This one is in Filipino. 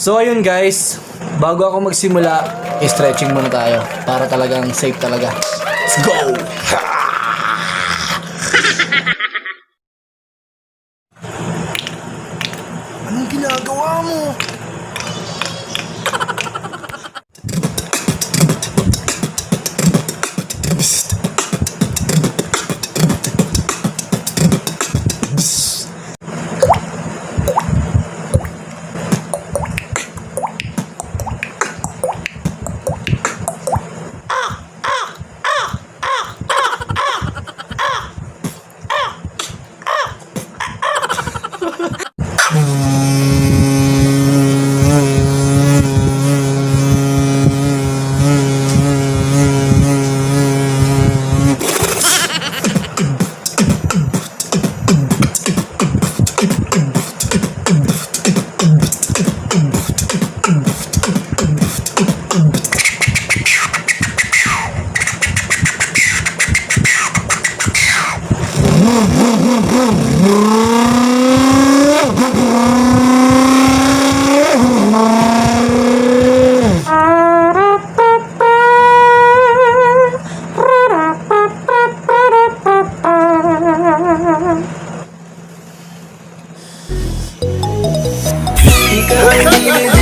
So ayun guys, bago ako magsimula, stretching muna tayo para talagang safe talaga. Let's go! Anong ginagawa mo? Ikaw ay